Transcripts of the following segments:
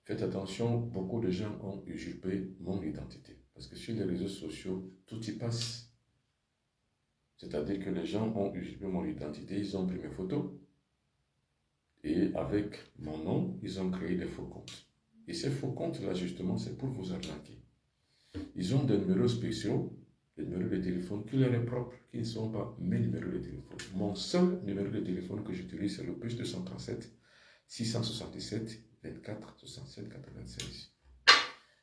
Faites attention, beaucoup de gens ont usurpé mon identité. Parce que sur les réseaux sociaux, tout y passe. C'est-à-dire que les gens ont usurpé mon identité, ils ont pris mes photos. Et avec mon nom, ils ont créé des faux comptes. Et ces faux comptes-là, justement, c'est pour vous arnaquer. Ils ont des numéros spéciaux, des numéros de téléphone qui leur est propre, qui ne sont pas mes numéros de téléphone. Mon seul numéro de téléphone que j'utilise, c'est le plus 237 677 24 67 96.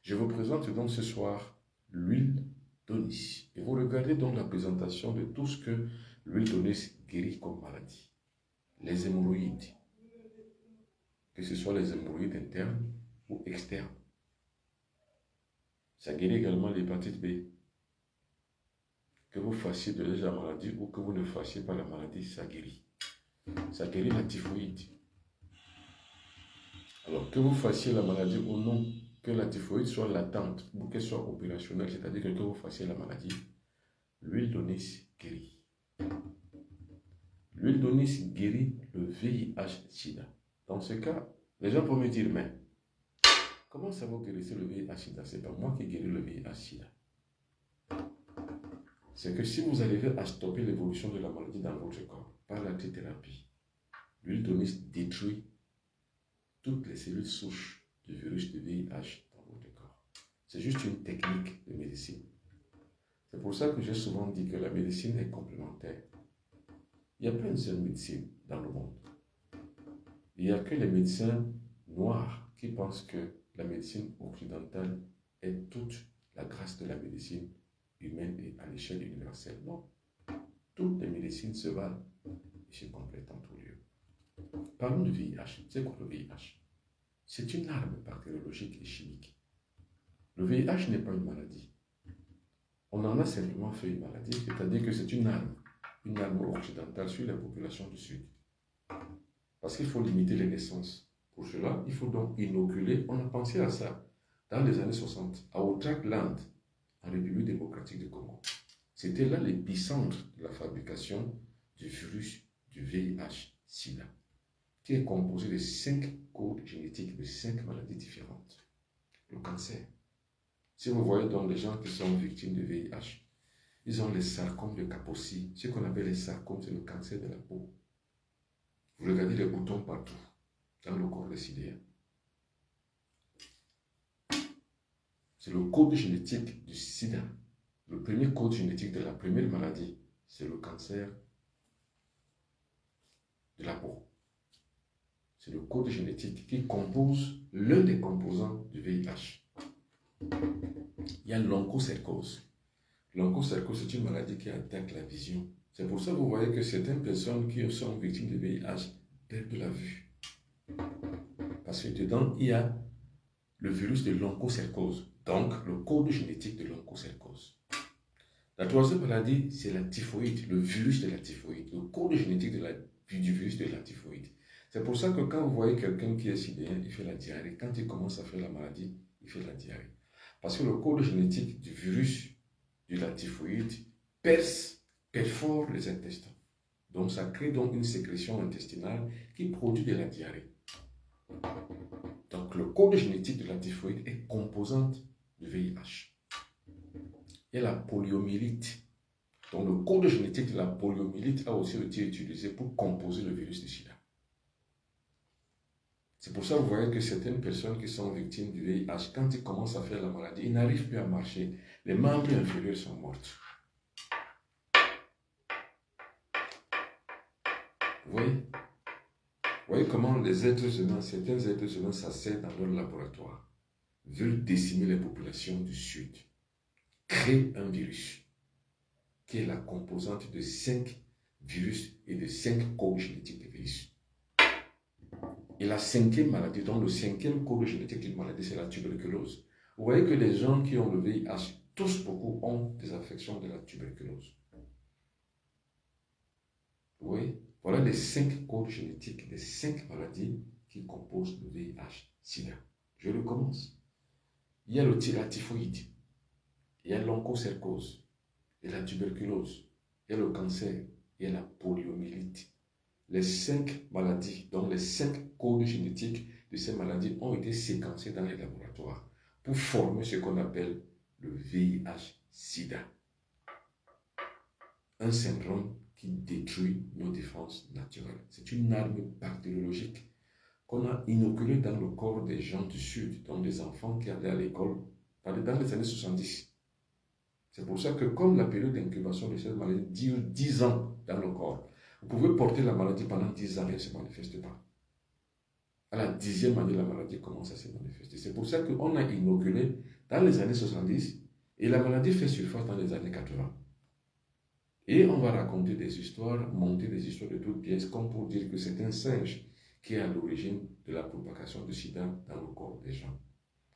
Je vous présente donc ce soir l'huile d'Onis. Et vous regardez donc la présentation de tout ce que l'huile d'Onis guérit comme maladie. Les hémorroïdes, que ce soit les hémorroïdes internes ou externes. Ça guérit également l'hépatite B. Que vous fassiez de la maladie ou que vous ne fassiez pas la maladie, ça guérit. Ça guérit la typhoïde. Alors, que vous fassiez la maladie ou non, que la typhoïde soit latente ou qu'elle soit opérationnelle, c'est-à-dire que vous fassiez la maladie, l'huile d'Onis guérit. L'huile d'Onis guérit le VIH-Sida. Dans ce cas, les gens peuvent me dire, mais comment ça vous guérissez le VIH-Sida? Ce n'est pas moi qui guéris le VIH-Sida. C'est que si vous arrivez à stopper l'évolution de la maladie dans votre corps par la trithérapie, l'huile d'Onis détruit toutes les cellules souches du virus de VIH dans votre corps. C'est juste une technique de médecine. C'est pour ça que j'ai souvent dit que la médecine est complémentaire. Il y a plein de seules médecines dans le monde. Il n'y a que les médecins noirs qui pensent que la médecine occidentale est toute la grâce de la médecine humaine et à l'échelle universelle. Non. Toutes les médecines se valent et se complètent en tout lieu. Parlons du VIH. C'est quoi le VIH? C'est une arme bactériologique et chimique. Le VIH n'est pas une maladie. On en a simplement fait une maladie, c'est-à-dire que c'est une arme occidentale sur la population du Sud. Parce qu'il faut limiter les naissances. Pour cela, il faut donc inoculer. On a pensé à ça dans les années 60, à Outrak-Land, en République démocratique du Congo. C'était là l'épicentre de la fabrication du virus du VIH-Sida, qui est composé de 5 codes génétiques de 5 maladies différentes. Le cancer. Si vous voyez donc les gens qui sont victimes de VIH, ils ont les sarcomes de Kaposi. Ce qu'on appelle les sarcomes, c'est le cancer de la peau. Vous regardez les boutons partout dans le corps des sidéens. C'est le code génétique du sida. Le premier code génétique de la première maladie, c'est le cancer de la peau. C'est le code génétique qui compose l'un des composants du VIH. Il y a l'onchocercose. L'onchocercose, c'est une maladie qui attaque la vision. C'est pour ça que vous voyez que certaines personnes qui sont victimes de VIH perdent la vue. Parce que dedans, il y a le virus de l'onchocercose, donc le code génétique de l'onchocercose. La troisième maladie, c'est la typhoïde, le virus de la typhoïde, le code génétique du virus de la typhoïde. C'est pour ça que quand vous voyez quelqu'un qui est sidéen, il fait la diarrhée. Quand il commence à faire la maladie, il fait la diarrhée. Parce que le code génétique du virus de la typhoïde perfore les intestins. Donc ça crée donc une sécrétion intestinale qui produit de la diarrhée. Donc le code génétique de la typhoïde est composante du VIH. Il y a la poliomyélite. Donc le code génétique de la poliomyélite a aussi été utilisé pour composer le virus du sida. C'est pour ça que vous voyez que certaines personnes qui sont victimes du VIH, quand ils commencent à faire la maladie, ils n'arrivent plus à marcher. Les membres inférieurs sont morts. Vous voyez comment les êtres humains, certains êtres humains s'asseyent dans leur laboratoire, veulent décimer les populations du Sud, créent un virus qui est la composante de 5 virus et de 5 codes génétiques de virus. Et la 5e maladie, donc le 5e code génétique d'une maladie, c'est la tuberculose. Vous voyez que les gens qui ont le VIH, tous beaucoup ont des affections de la tuberculose. Vous voyez? Voilà les 5 codes génétiques des 5 maladies qui composent le VIH-Sida. Je recommence. Il y a la typhoïde, il y a l'onchocercose, il y a la tuberculose, il y a le cancer, il y a la poliomyélite. Les 5 maladies, donc les 5 codes génétiques de ces maladies ont été séquencés dans les laboratoires pour former ce qu'on appelle le VIH-Sida. Un syndrome qui détruit nos défenses naturelles. C'est une arme bactériologique qu'on a inoculée dans le corps des gens du Sud, donc des enfants qui allaient à l'école dans les années 70. C'est pour ça que comme la période d'incubation de cette maladie dure 10 ans dans le corps, vous pouvez porter la maladie pendant 10 ans et elle ne se manifeste pas. À la 10e année, la maladie commence à se manifester. C'est pour ça qu'on a inoculé dans les années 70 et la maladie fait surface dans les années 80. Et on va raconter des histoires, monter des histoires de toutes pièces, comme pour dire que c'est un singe qui est à l'origine de la propagation du sida dans le corps des gens.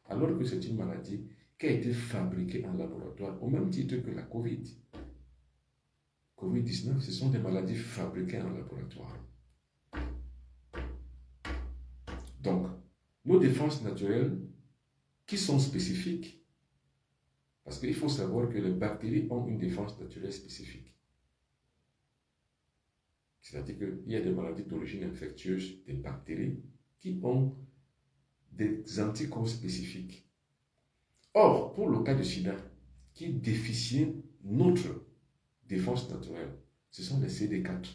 Alors que c'est une maladie qui a été fabriquée en laboratoire, au même titre que la Covid. Covid-19, ce sont des maladies fabriquées en laboratoire. Donc, nos défenses naturelles, qui sont spécifiques, parce qu'il faut savoir que les bactéries ont une défense naturelle spécifique. C'est-à-dire qu'il y a des maladies d'origine infectieuse, des bactéries, qui ont des anticorps spécifiques. Or, pour le cas du sida, qui déficient notre défense naturelle, ce sont les CD4.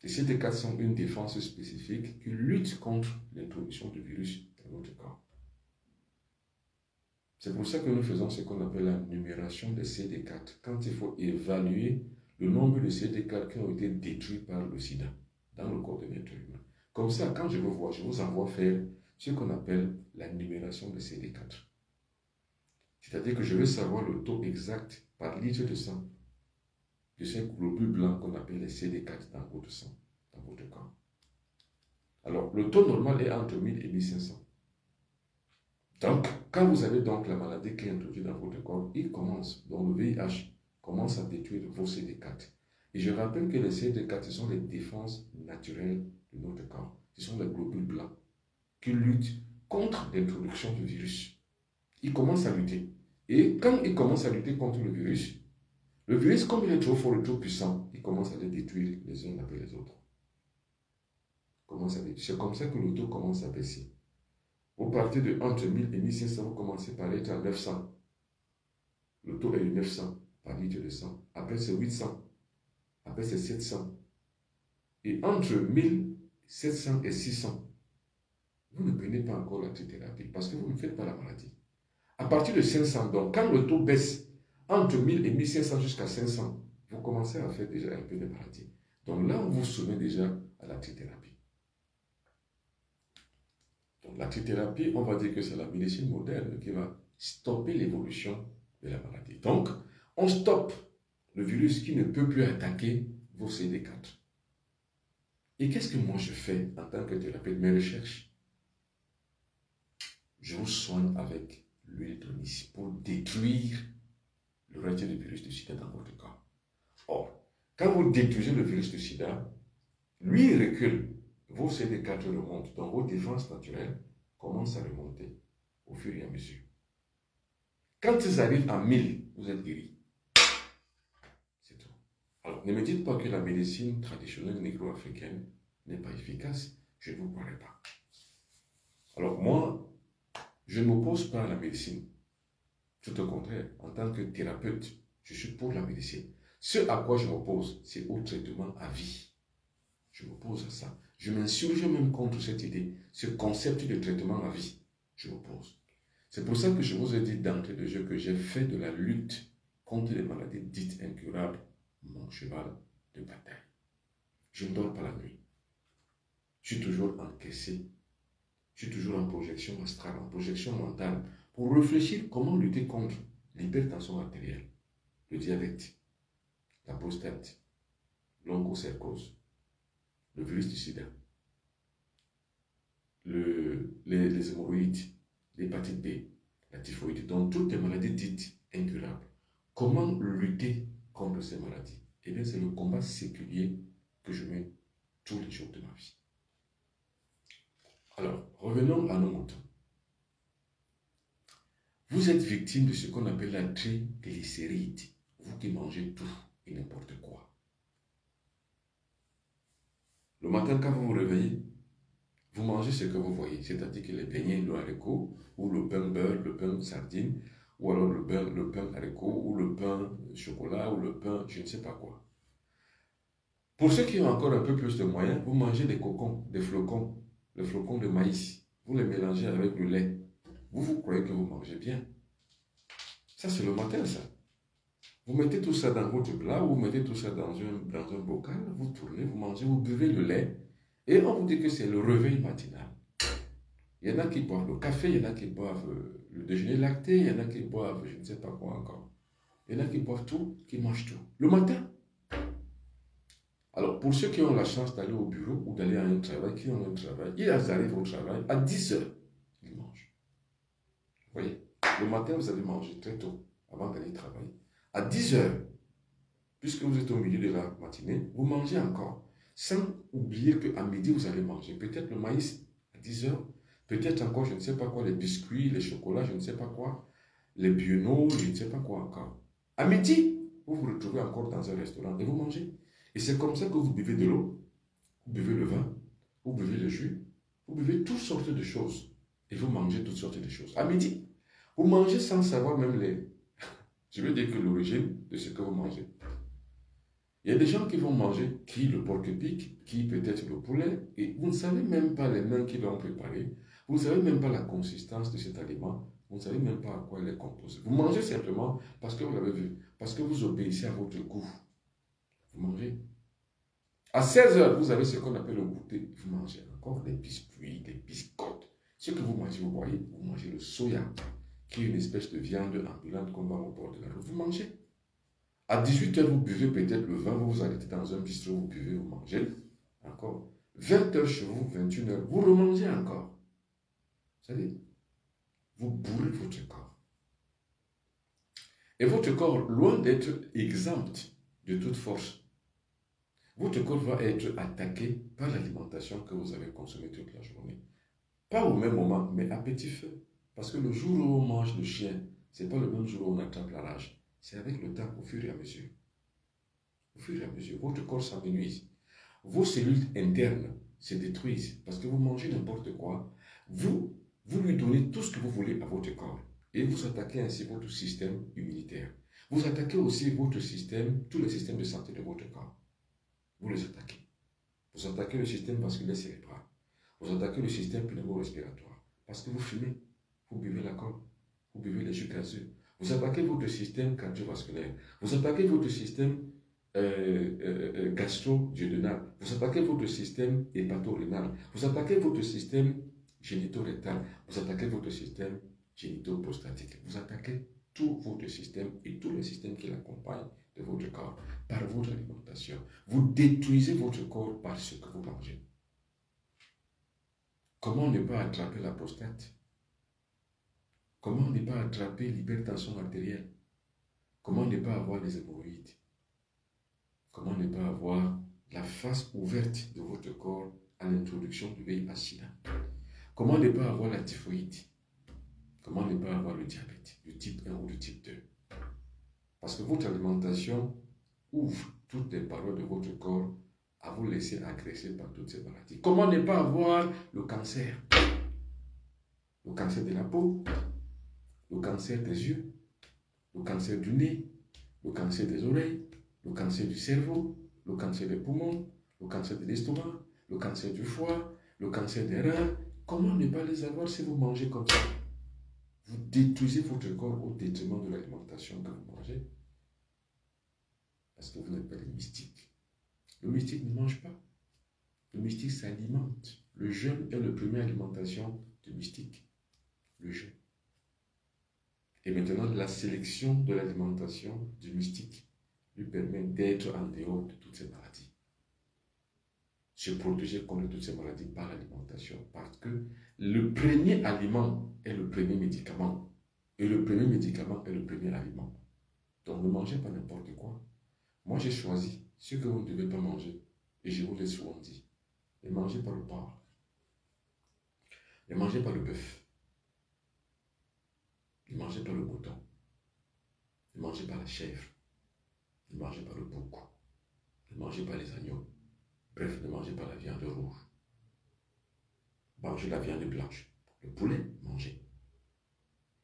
Les CD4 sont une défense spécifique qui lutte contre l'introduction du virus dans notre corps. C'est pour ça que nous faisons ce qu'on appelle la numération des CD4, quand il faut évaluer le nombre de CD4 qui ont été détruits par le sida dans le corps de l'être humain. Comme ça, quand je vous vois, je vous envoie faire ce qu'on appelle la numération des CD4. C'est-à-dire que je veux savoir le taux exact par litre de sang de ces globules blancs qu'on appelle les CD4 dans votre sang, dans votre corps. Alors, le taux normal est entre 1000 et 1500. Donc, quand vous avez donc la maladie qui est introduite dans votre corps, il commence, donc le VIH commence à détruire vos CD4. Et je rappelle que les CD4, ce sont les défenses naturelles de notre corps. Ce sont les globules blancs qui luttent contre l'introduction du virus. Il commence à lutter. Et quand il commence à lutter contre le virus, comme il est trop fort et trop puissant, il commence à les détruire les uns après les autres. C'est comme ça que le taux commence à baisser. Vous partez de entre 1000 et 1500, vous commencez par être à 900. Le taux est de 900 par litre de sang. Après, c'est 800. Après, c'est 700. Et entre 1700 et 600, vous ne prenez pas encore la trithérapie parce que vous ne faites pas la maladie. À partir de 500, donc, quand le taux baisse entre 1000 et 1500 jusqu'à 500, vous commencez à faire déjà un peu de maladie. Donc là, on vous soumet déjà à la trithérapie. Donc la trithérapie, on va dire que c'est la médecine moderne qui va stopper l'évolution de la maladie. Donc, on stoppe le virus qui ne peut plus attaquer vos CD4. Et qu'est-ce que moi je fais en tant que thérapeute? Mes recherches. Je vous soigne avec l'huile d'onice pour détruire le reste du virus du sida dans votre corps. Or, quand vous détruisez le virus du sida, lui recule, vos CD4 remontent, donc vos défenses naturelles commencent à remonter au fur et à mesure. Quand ils arrivent à 1000, vous êtes guéri. C'est tout. Alors, ne me dites pas que la médecine traditionnelle négro-africaine n'est pas efficace, je ne vous croirai pas. Alors moi, je ne m'oppose pas à la médecine. Tout au contraire, en tant que thérapeute, je suis pour la médecine. Ce à quoi je m'oppose, c'est au traitement à vie. Je m'oppose à ça. Je m'insurge même contre cette idée, ce concept de traitement à vie. Je m'oppose. C'est pour ça que je vous ai dit d'entrée de jeu que j'ai fait de la lutte contre les maladies dites incurables mon cheval de bataille. Je ne dors pas la nuit. Je suis toujours encaissé. Je suis toujours en projection astrale, en projection mentale, pour réfléchir comment lutter contre l'hypertension artérielle, le diabète, la prostate, l'onchocercose, le virus du sida, les hémorroïdes, l'hépatite B, la typhoïde, donc toutes les maladies dites incurables. Comment lutter contre ces maladies? Eh bien, c'est le combat séculier que je mène tous les jours de ma vie. Alors, revenons à nos moutons. Vous êtes victime de ce qu'on appelle la triglycéride, vous qui mangez tout et n'importe quoi. Le matin, quand vous vous réveillez, Vous mangez ce que vous voyez, c'est-à-dire que les beignets de haricots, ou le pain beurre, le pain sardine, ou alors le pain haricot, ou le pain chocolat, ou le pain je ne sais pas quoi. Pour ceux qui ont encore un peu plus de moyens, vous mangez des cocons, des flocons, les flocons de maïs. Vous les mélangez avec du lait. Vous croyez que vous mangez bien. Ça, c'est le matin, ça. Vous mettez tout ça dans votre plat, vous mettez tout ça dans un bocal, vous tournez, vous mangez, vous buvez le lait, et on vous dit que c'est le réveil matinal. Il y en a qui boivent le café, il y en a qui boivent le déjeuner lacté, il y en a qui boivent je ne sais pas quoi encore. Il y en a qui boivent tout, qui mangent tout. Le matin. Alors, pour ceux qui ont la chance d'aller au bureau ou d'aller à un travail, qui ont un travail, ils arrivent au travail à 10 heures, ils mangent. Vous voyez, le matin, vous allez manger très tôt, avant d'aller travailler. À 10 heures, puisque vous êtes au milieu de la matinée, vous mangez encore. Sans oublier qu'à midi, vous allez manger peut-être le maïs à 10 heures, peut-être encore, je ne sais pas quoi, les biscuits, les chocolats, je ne sais pas quoi, les bionos, je ne sais pas quoi encore. À midi, vous vous retrouvez encore dans un restaurant et vous mangez. Et c'est comme ça que vous buvez de l'eau, vous buvez le vin, vous buvez le jus, vous buvez toutes sortes de choses. Et vous mangez toutes sortes de choses. À midi, vous mangez sans savoir même les... Je veux dire que l'origine de ce que vous mangez. Il y a des gens qui vont manger, qui le porc-épic, qui peut-être le poulet, et vous ne savez même pas les mains qui l'ont préparé, vous ne savez même pas la consistance de cet aliment, vous ne savez même pas à quoi il est composé. Vous mangez simplement parce que vous l'avez vu, parce que vous obéissez à votre goût. Vous mangez. À 16 heures, vous avez ce qu'on appelle le goûter. Vous mangez encore des biscuits, des biscottes. Ce que vous mangez, vous voyez, vous mangez le soya, qui est une espèce de viande ambulante qu'on vend au bord de la route. Vous mangez. À 18 heures, vous buvez peut-être le vin, vous vous arrêtez dans un bistrot, vous buvez, vous mangez. Encore. 20 heures chez vous, 21 heures, vous remangez encore. Vous savez, vous bourrez votre corps. Et votre corps, loin d'être exempt de toute force, votre corps va être attaqué par l'alimentation que vous avez consommée toute la journée. Pas au même moment, mais à petit feu. Parce que le jour où on mange le chien, ce n'est pas le même jour où on attrape la rage. C'est avec le temps, au fur et à mesure. Au fur et à mesure, votre corps s'amenuise. Vos cellules internes se détruisent parce que vous mangez n'importe quoi. Vous lui donnez tout ce que vous voulez à votre corps. Et vous attaquez ainsi votre système immunitaire. Vous attaquez aussi votre système, tous les systèmes de santé de votre corps. Vous les attaquez. Vous attaquez le système vasculaire cérébral. Vous attaquez le système pneumo-respiratoire. Parce que vous fumez, vous buvez l'alcool, vous buvez les jus gazeux. Vous attaquez votre système cardiovasculaire. Vous attaquez votre système gastro-duodénal. Vous attaquez votre système hépato-rénal. Vous attaquez votre système génito-rectal. Vous attaquez votre système génito-prostatique. Vous attaquez tout votre système et tous les systèmes qui l'accompagnent de votre corps par votre alimentation. Vous détruisez votre corps par ce que vous mangez. Comment ne pas attraper la prostate? Comment ne pas attraper l'hypertension artérielle? Comment ne pas avoir les hémorroïdes? Comment ne pas avoir la face ouverte de votre corps à l'introduction du VIH-Sida? Comment ne pas avoir la typhoïde? Comment ne pas avoir le diabète du type 1 ou du type 2? Parce que votre alimentation ouvre toutes les parois de votre corps à vous laisser agresser par toutes ces maladies. Comment ne pas avoir le cancer? Le cancer de la peau, le cancer des yeux, le cancer du nez, le cancer des oreilles, le cancer du cerveau, le cancer des poumons, le cancer de l'estomac, le cancer du foie, le cancer des reins. Comment ne pas les avoir si vous mangez comme ça? Vous détruisez votre corps au détriment de l'alimentation que vous mangez. Parce que vous n'êtes pas des mystiques. Le mystique ne mange pas. Le mystique s'alimente. Le jeûne est la première alimentation du mystique. Le jeûne. Et maintenant, la sélection de l'alimentation du mystique lui permet d'être en dehors de toutes ces maladies. Se protéger contre toutes ces maladies par l'alimentation. Parce que le premier aliment est le premier médicament. Et le premier médicament est le premier aliment. Donc ne mangez pas n'importe quoi. Moi, j'ai choisi ce que vous ne devez pas manger. Et je vous l'ai souvent dit. Ne mangez pas le porc. Ne mangez pas le bœuf. Ne mangez pas le mouton. Ne mangez pas la chèvre. Ne mangez pas le bouc. Ne mangez pas les agneaux. Bref, ne mangez pas la viande rouge. mangez la viande blanche. Le poulet, mangez.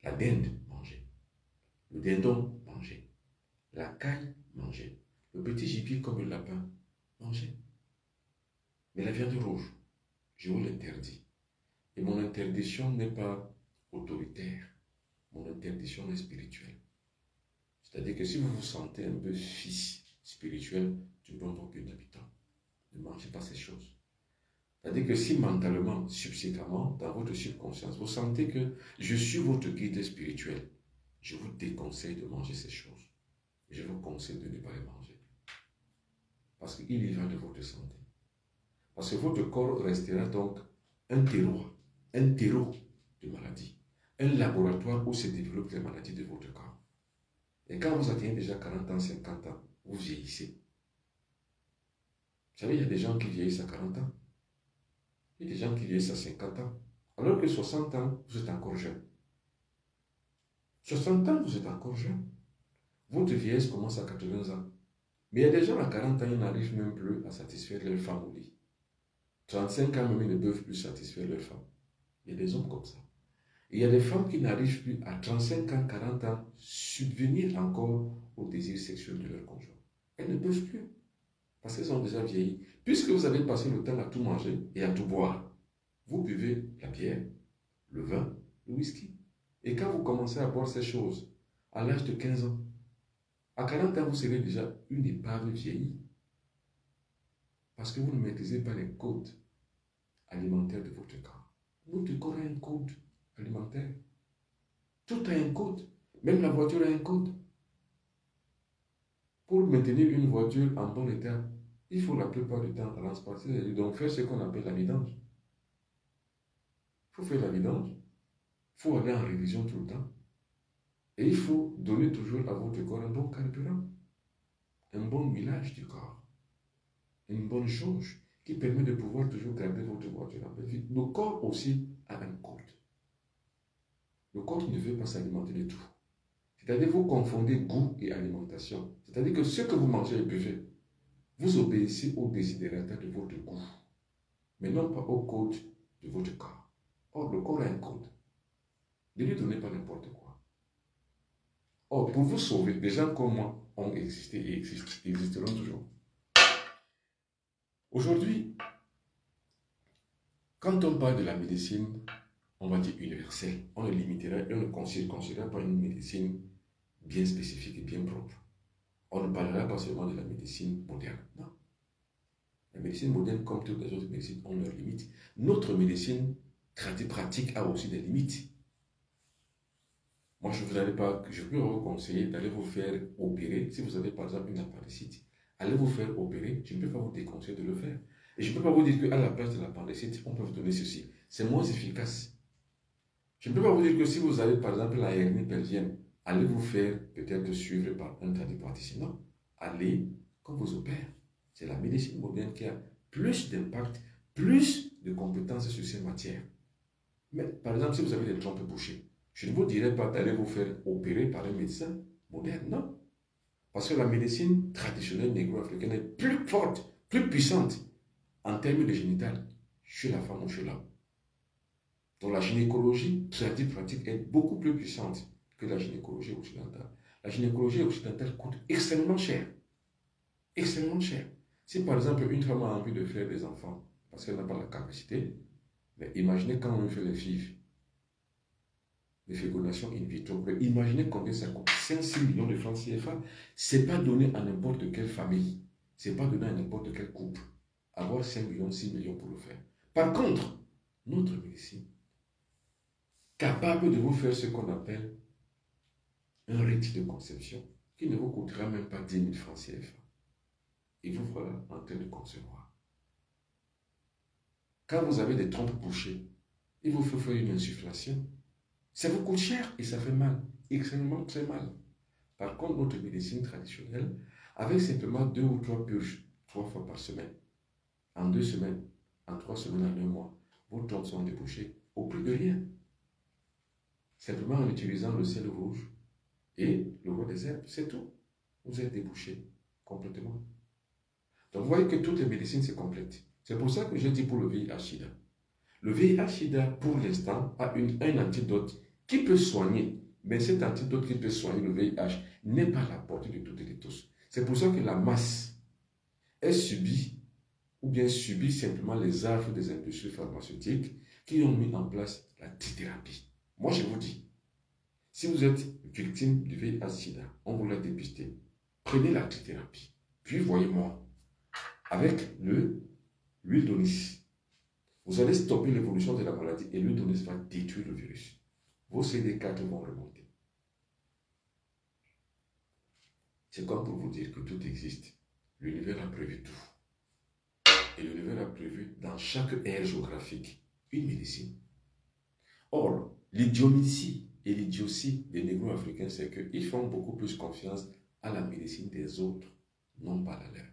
La dinde, mangez. Le dindon, mangez. La caille, mangez. Le petit gibier comme le lapin, mangez. Mais la viande rouge, je vous l'interdis. Et mon interdiction n'est pas autoritaire. Mon interdiction est spirituelle. C'est-à-dire que si vous vous sentez un peu fils spirituel du bon Dieu d'habitant, ne mangez pas ces choses. C'est-à-dire que si mentalement, subséquemment, dans votre subconscience, vous sentez que je suis votre guide spirituel, je vous déconseille de manger ces choses. Je vous conseille de ne pas les manger. Parce qu'il y va de votre santé. Parce que votre corps restera donc un terreau de maladie. Un laboratoire où se développent les maladies de votre corps. Et quand vous atteignez déjà 40 ans, 50 ans, vous vieillissez. Vous savez, il y a des gens qui vieillissent à 40 ans. Il y a des gens qui vieillissent à 50 ans. Alors que 60 ans, vous êtes encore jeune. 60 ans, vous êtes encore jeune. Votre vieillesse commence à 80 ans. Mais il y a des gens à 40 ans, ils n'arrivent même plus à satisfaire leur femme au lit. 35 ans, même, ils ne peuvent plus satisfaire leur femme. Il y a des hommes comme ça. Et il y a des femmes qui n'arrivent plus à 35 ans, 40 ans, subvenir encore au désir sexuel de leur conjoint. Elles ne peuvent plus. Parce qu'elles ont déjà vieilli. Puisque vous avez passé le temps à tout manger et à tout boire, vous buvez la bière, le vin, le whisky. Et quand vous commencez à boire ces choses, à l'âge de 15 ans, à 40 ans, vous serez déjà une épave vieillie. Parce que vous ne maîtrisez pas les codes alimentaires de votre corps. Votre corps a un code alimentaire. Tout a un code. Même la voiture a un code. Pour maintenir une voiture en bon état, il faut la plupart du temps transporter, donc faire ce qu'on appelle la vidange. Il faut faire la vidange. Il faut aller en révision tout le temps. Et il faut donner toujours à votre corps un bon carburant, un bon millage du corps, une bonne jauge qui permet de pouvoir toujours garder votre voiture en belle vie. Le corps aussi a un code. Le corps ne veut pas s'alimenter de tout. C'est-à-dire que vous confondez goût et alimentation. C'est-à-dire que ce que vous mangez et buvez, vous obéissez au désidérata de votre goût, mais non pas au code de votre corps. Or, le corps a un code. Ne lui donnez pas n'importe quoi. Or, pour vous sauver, des gens comme moi ont existé et existeront toujours. Aujourd'hui, quand on parle de la médecine, on va dire universelle, on le limitera et on ne considérera pas une médecine bien spécifique et bien propre. On ne parlera pas seulement de la médecine moderne, non. La médecine moderne, comme toutes les autres médecines, ont leurs limites. Notre médecine pratique a aussi des limites. Moi, je peux vous conseiller d'aller vous faire opérer. Si vous avez par exemple une appendicite, allez vous faire opérer. Je ne peux pas vous déconseiller de le faire. Et je ne peux pas vous dire qu'à la place de l'appendicite, on peut vous donner ceci. C'est moins efficace. Je ne peux pas vous dire que si vous avez par exemple la hernie pelvienne, allez vous faire peut-être suivre par un tradipraticien. Non. Allez qu'on vous opère. C'est la médecine moderne qui a plus d'impact, plus de compétences sur ces matières. Mais par exemple, si vous avez des trompes bouchées, je ne vous dirais pas d'aller vous faire opérer par un médecin moderne, non. Parce que la médecine traditionnelle négro-africaine est plus forte, plus puissante en termes de génital chez la femme ou chez l'homme. Donc la gynécologie pratique est beaucoup plus puissante que la gynécologie occidentale. La gynécologie occidentale coûte extrêmement cher. Extrêmement cher. Si par exemple une femme a envie de faire des enfants parce qu'elle n'a pas la capacité, mais imaginez quand on fait les FIV, les fécondations in vitro, imaginez combien ça coûte. 5-6 millions de francs CFA, ce n'est pas donné à n'importe quelle famille, ce n'est pas donné à n'importe quel couple. Avoir 5 millions, 6 millions pour le faire. Par contre, notre médecine, capable de vous faire ce qu'on appelle un rite de conception, qui ne vous coûtera même pas 10 000 francs CFA. Et vous voilà en train de concevoir. Quand vous avez des trompes bouchées, il vous faut faire une insufflation. Ça vous coûte cher et ça fait mal, extrêmement très mal. Par contre, notre médecine traditionnelle, avec simplement 2 ou 3 purges, 3 fois par semaine, en 2 semaines, en 3 semaines, en 1 mois, vos trompes sont débouchées au prix de rien. Simplement en utilisant le sel rouge et le roi des herbes, c'est tout. Vous êtes débouché complètement. Donc vous voyez que toutes les médecines se complètent. C'est pour ça que j'ai dit pour le VIH-Sida. Le VIH-Sida, pour l'instant, a un antidote qui peut soigner. Mais cet antidote qui peut soigner le VIH n'est pas à la portée de toutes et de tous. C'est pour ça que la masse est subie, ou bien subit simplement les affres des industries pharmaceutiques qui ont mis en place la trithérapie. Moi, je vous dis, si vous êtes victime du VIH-Sida, on vous l'a dépisté, prenez la trithérapie. Puis, voyez-moi, avec l'huile d'onis, vous allez stopper l'évolution de la maladie et l'huile d'onis va détruire le virus. Vos CD4 vont remonter. C'est comme pour vous dire que tout existe. L'univers a prévu tout. Et l'univers a prévu dans chaque aire géographique une médecine. Or, l'idiotie et l'idiotie des négro-africains, c'est qu'ils font beaucoup plus confiance à la médecine des autres, non pas à la leur.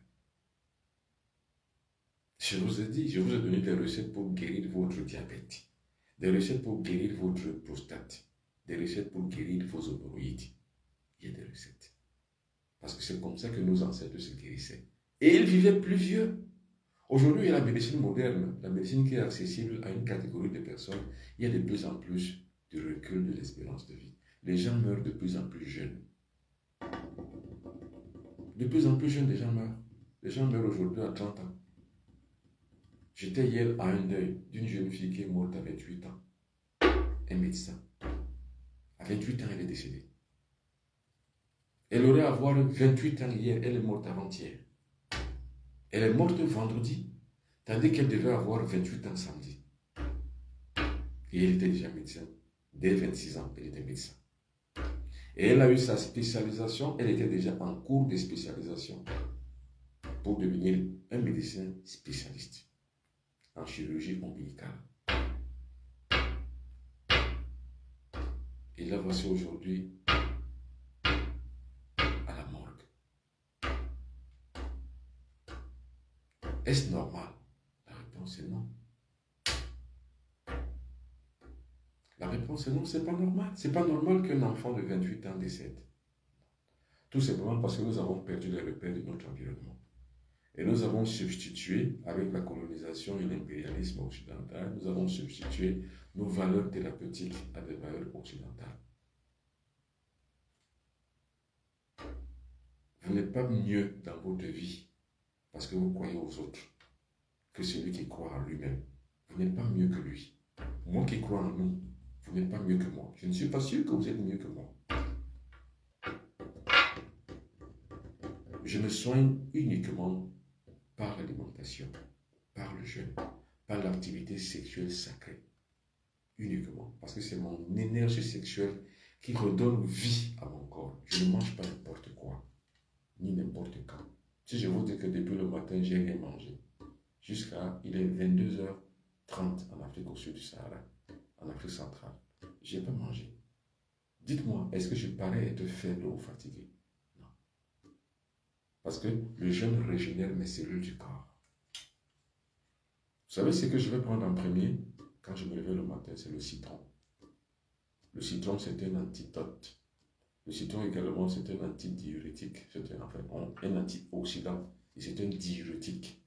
Je vous ai dit, je vous ai donné des recettes pour guérir votre diabète, des recettes pour guérir votre prostate, des recettes pour guérir vos hémorroïdes. Il y a des recettes. Parce que c'est comme ça que nos ancêtres se guérissaient. Et ils vivaient plus vieux. Aujourd'hui, il y a la médecine moderne, la médecine qui est accessible à une catégorie de personnes. Il y a de plus en plus de recul de l'espérance de vie. Les gens meurent de plus en plus jeunes. De plus en plus jeunes, les gens meurent. Les gens meurent aujourd'hui à 30 ans. J'étais hier à un deuil d'une jeune fille qui est morte à 28 ans. Un médecin. À 28 ans, elle est décédée. Elle aurait à avoir 28 ans hier, elle est morte avant-hier. Elle est morte vendredi, tandis qu'elle devait avoir 28 ans samedi. Et elle était déjà médecin. Dès 26 ans, elle était médecin. Et elle a eu sa spécialisation, elle était déjà en cours de spécialisation pour devenir un médecin spécialiste en chirurgie ombilicale. Et la voici aujourd'hui à la morgue. Est-ce normal? La réponse est non. La réponse est non, c'est pas normal. C'est pas normal qu'un enfant de 28 ans décède. Tout simplement parce que nous avons perdu les repères de notre environnement. Et nous avons substitué, avec la colonisation et l'impérialisme occidental, nous avons substitué nos valeurs thérapeutiques à des valeurs occidentales. Vous n'êtes pas mieux dans votre vie parce que vous croyez aux autres que celui qui croit en lui-même. Vous n'êtes pas mieux que lui. Moi qui crois en nous, vous n'êtes pas mieux que moi. Je ne suis pas sûr que vous êtes mieux que moi. Je me soigne uniquement par l'alimentation, par le jeûne, par l'activité sexuelle sacrée. Uniquement. Parce que c'est mon énergie sexuelle qui redonne vie à mon corps. Je ne mange pas n'importe quoi, ni n'importe quand. Si je vous dis que depuis le matin, j'ai rien mangé, jusqu'à, il est 22h30 en Afrique au sud du Sahara, en Afrique centrale, je n'ai pas mangé. Dites-moi, est-ce que je parais être faible ou fatigué? Non. Parce que le jeûne régénère mes cellules du corps. Vous savez ce que je vais prendre en premier quand je me réveille le matin? C'est le citron. Le citron, c'est un antidote. Le citron également, c'est un antidiurétique. C'est un antioxydant. Et c'est un diurétique.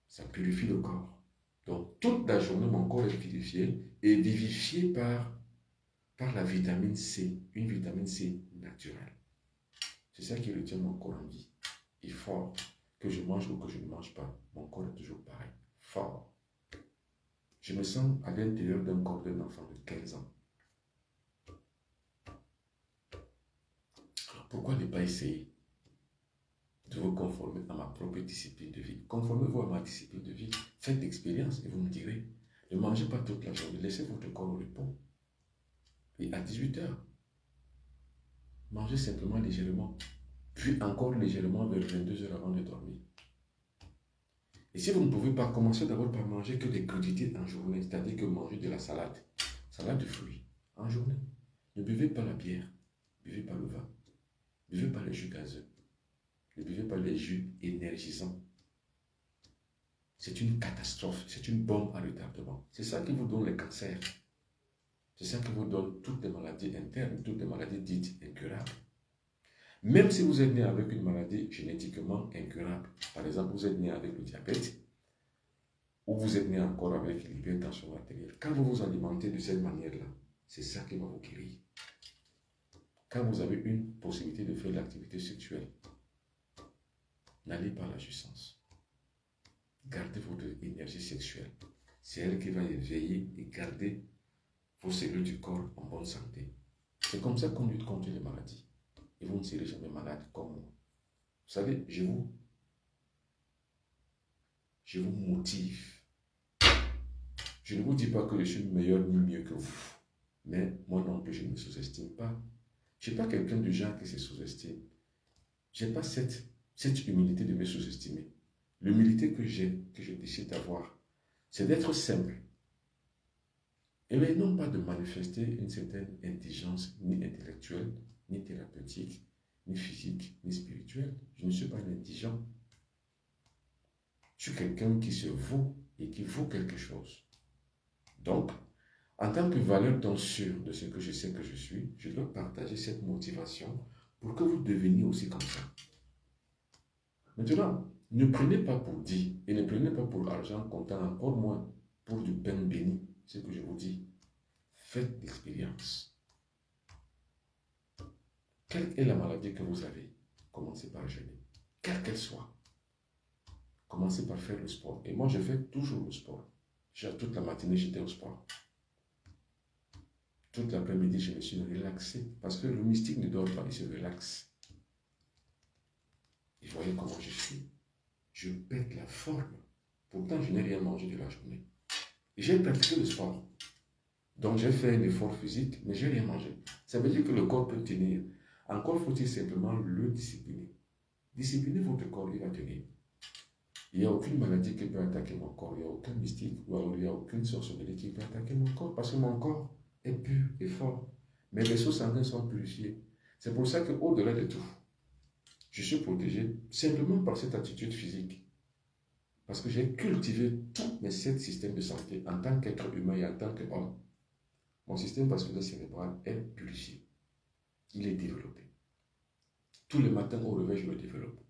Ça purifie le corps. Donc, toute la journée, mon corps est purifié et vivifié par la vitamine C. Une vitamine C naturelle. C'est ça qui retient mon corps en vie. Il faut que je mange ou que je ne mange pas. Mon corps est toujours pareil. Fort. Je me sens à l'intérieur d'un corps d'un enfant de 15 ans. Alors pourquoi ne pas essayer de vous conformer à ma propre discipline de vie? Conformez-vous à ma discipline de vie. Faites l'expérience et vous me direz. Ne mangez pas toute la journée. Laissez votre corps au repos. Et à 18h, mangez simplement légèrement. Puis encore légèrement vers 22h avant de dormir. Et si vous ne pouvez pas, commencer d'abord par manger que des crudités en journée, c'est-à-dire que manger de la salade de fruits en journée. Ne buvez pas la bière, ne buvez pas le vin, ne buvez pas les jus gazeux, ne buvez pas les jus énergisants. C'est une catastrophe, c'est une bombe à retardement. C'est ça qui vous donne les cancers. C'est ça qui vous donne toutes les maladies internes, toutes les maladies dites incurables. Même si vous êtes né avec une maladie génétiquement incurable, par exemple, vous êtes né avec le diabète, ou vous êtes né encore avec l'hypertension artérielle, quand vous vous alimentez de cette manière-là, c'est ça qui va vous guérir. Quand vous avez une possibilité de faire l'activité sexuelle, n'allez pas à la jouissance. Gardez votre énergie sexuelle. C'est elle qui va éveiller et garder vos cellules du corps en bonne santé. C'est comme ça qu'on lutte contre les maladies. Et vous ne serez jamais malade comme moi. Vous savez, je vous motive. Je ne vous dis pas que je suis meilleur ni mieux que vous. Mais moi non plus, je ne me sous-estime pas. Je ne suis pas quelqu'un du genre qui se sous-estime. Je n'ai pas cette humilité de me sous-estimer. L'humilité que j'ai, que je décide d'avoir, c'est d'être simple. Et bien non pas de manifester une certaine intelligence ni intellectuelle, ni thérapeutique, ni physique, ni spirituelle. Je ne suis pas un indigent. Je suis quelqu'un qui se vaut et qui vaut quelque chose. Donc, en tant que valeur d'en sûr de ce que je sais que je suis, je dois partager cette motivation pour que vous deveniez aussi comme ça. Maintenant, ne prenez pas pour dit et ne prenez pas pour argent comptant, encore moins pour du pain béni, ce que je vous dis. Faites l'expérience. Quelle est la maladie que vous avez? Commencez par jeûner. Quelle qu'elle soit. Commencez par faire le sport. Et moi, je fais toujours le sport. Toute la matinée, j'étais au sport. Toute l'après-midi, je me suis relaxé. Parce que le mystique ne dort pas, il se relaxe. Et voyez comment je suis. Je pète la forme. Pourtant, je n'ai rien mangé de la journée. Et j'ai pratiqué le sport. Donc, j'ai fait un effort physique, mais je n'ai rien mangé. Ça veut dire que le corps peut tenir. Encore faut-il simplement le discipliner. Disciplinez votre corps, il va tenir. Il n'y a aucune maladie qui peut attaquer mon corps. Il n'y a aucun mystique ou alors il n'y a aucune sorcellerie qui peut attaquer mon corps. Parce que mon corps est pur et fort. Mes vaisseaux sanguins sont purifiés. C'est pour ça qu'au-delà de tout, je suis protégé simplement par cette attitude physique. Parce que j'ai cultivé tous mes 7 systèmes de santé en tant qu'être humain et en tant qu'homme. Mon système vasculaire cérébral est purifié. Il est développé. Tous les matins au réveil, je le développe.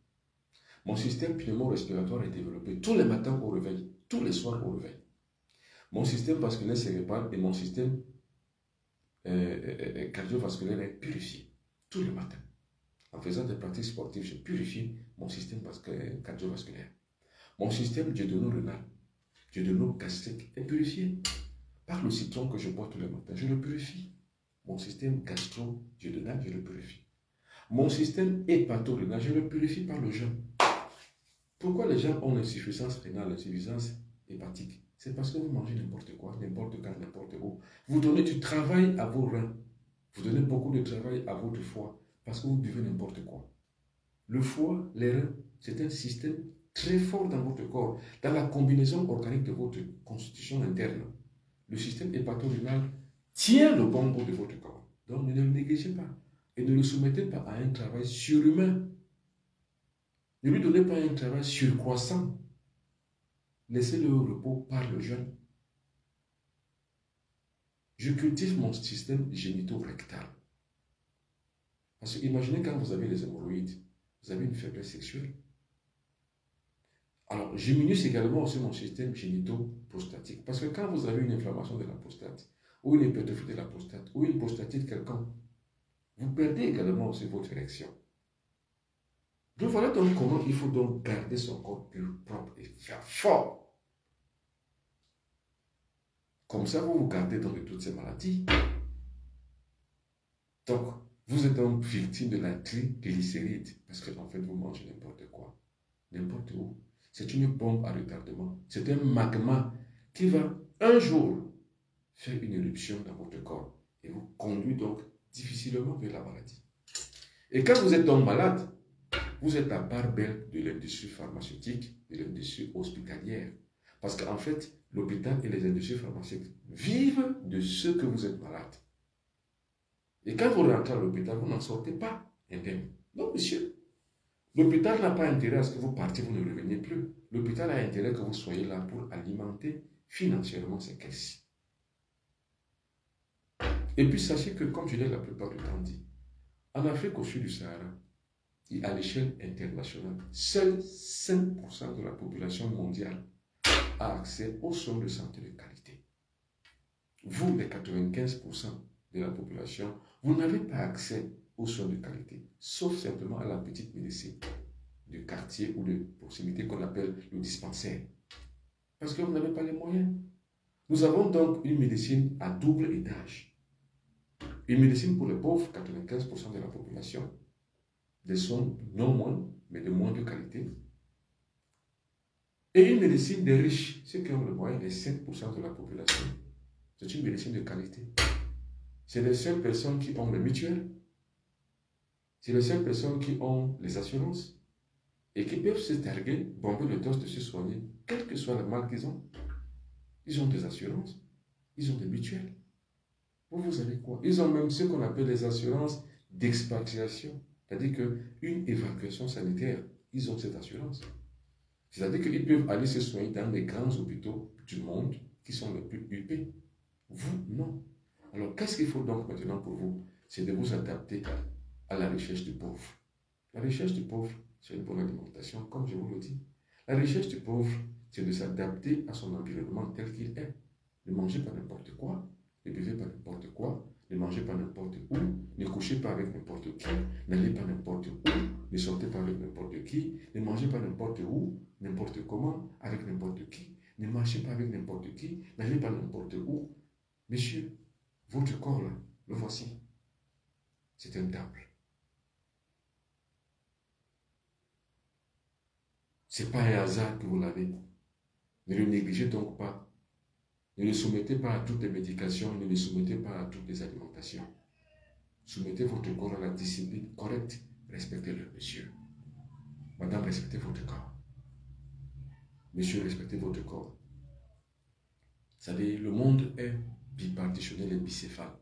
Mon système pneumo-respiratoire est développé. Tous les matins au réveil. Tous les soirs au réveil. Mon système vasculaire cérébral et mon système cardiovasculaire est purifié. Tous les matins. En faisant des pratiques sportives, je purifie mon système cardiovasculaire. Mon système duodéno-rénal, duodéno-gastrique est purifié. Par le citron que je bois tous les matins, je le purifie. Mon système gastro-duodénal, je le purifie. Mon système hépato-rénal, je le purifie par le jeûne. Pourquoi les gens ont l'insuffisance rénale, l'insuffisance hépatique? C'est parce que vous mangez n'importe quoi, n'importe quand, n'importe où. Vous donnez du travail à vos reins. Vous donnez beaucoup de travail à votre foie parce que vous buvez n'importe quoi. Le foie, les reins, c'est un système très fort dans votre corps, dans la combinaison organique de votre constitution interne. Le système hépato-rénal tient le bon bout de votre corps. Donc ne le négligez pas et ne le soumettez pas à un travail surhumain. Ne lui donnez pas un travail surcroissant. Laissez-le au repos par le jeûne. Je cultive mon système génito-rectal. Parce que imaginez quand vous avez les hémorroïdes, vous avez une faiblesse sexuelle. Alors, je diminue également aussi mon système génito-prostatique. Parce que quand vous avez une inflammation de la prostate, ou une hypertrophie de la prostate, ou une prostatite quelconque, vous perdez également aussi votre érection. Donc voilà donc comment il faut donc garder son corps pur, propre et fort. Comme ça, vous vous gardez donc de toutes ces maladies. Donc, vous êtes donc victime de la triglycéride, parce que en fait, vous mangez n'importe quoi, n'importe où. C'est une bombe à retardement. C'est un magma qui va un jour faire une éruption dans votre corps et vous conduit donc difficilement vers la maladie. Et quand vous êtes donc malade, vous êtes la part belle de l'industrie pharmaceutique, de l'industrie hospitalière. Parce qu'en fait, l'hôpital et les industries pharmaceutiques vivent de ce que vous êtes malade. Et quand vous rentrez à l'hôpital, vous n'en sortez pas indemne. Non, monsieur. L'hôpital n'a pas intérêt à ce que vous partiez, vous ne reveniez plus. L'hôpital a intérêt que vous soyez là pour alimenter financièrement ces caisses. Et puis sachez que, comme je l'ai la plupart du temps dit, en Afrique au sud du Sahara, et à l'échelle internationale, seuls 5% de la population mondiale a accès aux soins de santé de qualité. Vous, les 95% de la population, vous n'avez pas accès aux soins de qualité, sauf simplement à la petite médecine de quartier ou de proximité qu'on appelle le dispensaire. Parce que vous n'avez pas les moyens. Nous avons donc une médecine à double étage. Une médecine pour les pauvres, 95% de la population, des soins non moins, mais de moindre qualité. Et une médecine des riches, ceux qui ont le moyen, les 5% de la population. C'est une médecine de qualité. C'est les seules personnes qui ont les mutuelles. C'est les seules personnes qui ont les assurances. Et qui peuvent se targuer, bomber le torse de se soigner, quel que soit le mal qu'ils ont. Ils ont des assurances. Ils ont des mutuelles. Vous avez quoi? Ils ont même ce qu'on appelle les assurances d'expatriation. C'est-à-dire qu'une évacuation sanitaire, ils ont cette assurance. C'est-à-dire qu'ils peuvent aller se soigner dans les grands hôpitaux du monde qui sont les plus huppés. Vous, non. Alors, qu'est-ce qu'il faut donc maintenant pour vous? C'est de vous adapter à la recherche du pauvre. La recherche du pauvre, c'est une bonne alimentation, comme je vous le dis. La recherche du pauvre, c'est de s'adapter à son environnement tel qu'il est. Ne mangez pas n'importe quoi, ne buvez pas n'importe quoi, ne mangez pas n'importe où, ne couchez pas avec n'importe qui, n'allez pas n'importe où, ne sortez pas avec n'importe qui, ne mangez pas n'importe où, n'importe comment, avec n'importe qui, ne marchez pas avec n'importe qui, n'allez pas n'importe où. Messieurs, votre corps là, le voici. C'est un temple. Ce n'est pas un hasard que vous l'avez. Ne le négligez donc pas. Ne le soumettez pas à toutes les médications, ne le soumettez pas à toutes les alimentations. Soumettez votre corps à la discipline correcte. Respectez-le, monsieur. Madame, respectez votre corps. Monsieur, respectez votre corps. Vous savez, le monde est bipartitionnel et bicéphale.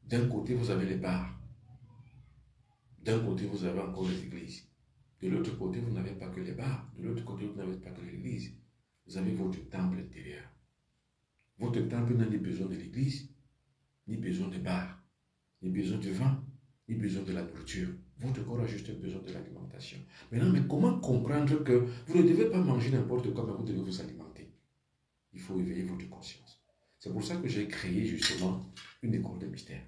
D'un côté, vous avez les bars. D'un côté, vous avez encore les églises. De l'autre côté, vous n'avez pas que les bars. De l'autre côté, vous n'avez pas que l'église. Vous avez votre temple intérieur. Votre temple n'a ni besoin de l'église, ni besoin des bars, ni besoin du vin, ni besoin de la nourriture. Votre corps a juste besoin de l'alimentation. Maintenant, mais comment comprendre que vous ne devez pas manger n'importe quoi, mais vous devez vous alimenter? Il faut éveiller votre conscience. C'est pour ça que j'ai créé justement une école de mystère.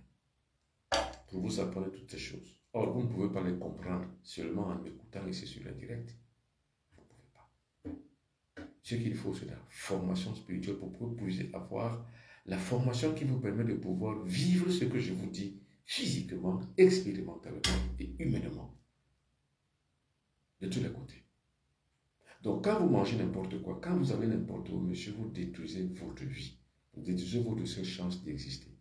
Pour vous apprendre toutes ces choses. Or, vous ne pouvez pas les comprendre seulement en m'écoutant ici sur la direct. Vous ne pouvez pas. Ce qu'il faut, c'est la formation spirituelle pour que vous puissiez avoir la formation qui vous permet de pouvoir vivre ce que je vous dis physiquement, expérimentalement et humainement. De tous les côtés. Donc, quand vous mangez n'importe quoi, quand vous allez n'importe où, monsieur, vous détruisez votre vie. Vous détruisez votre seule chance d'exister.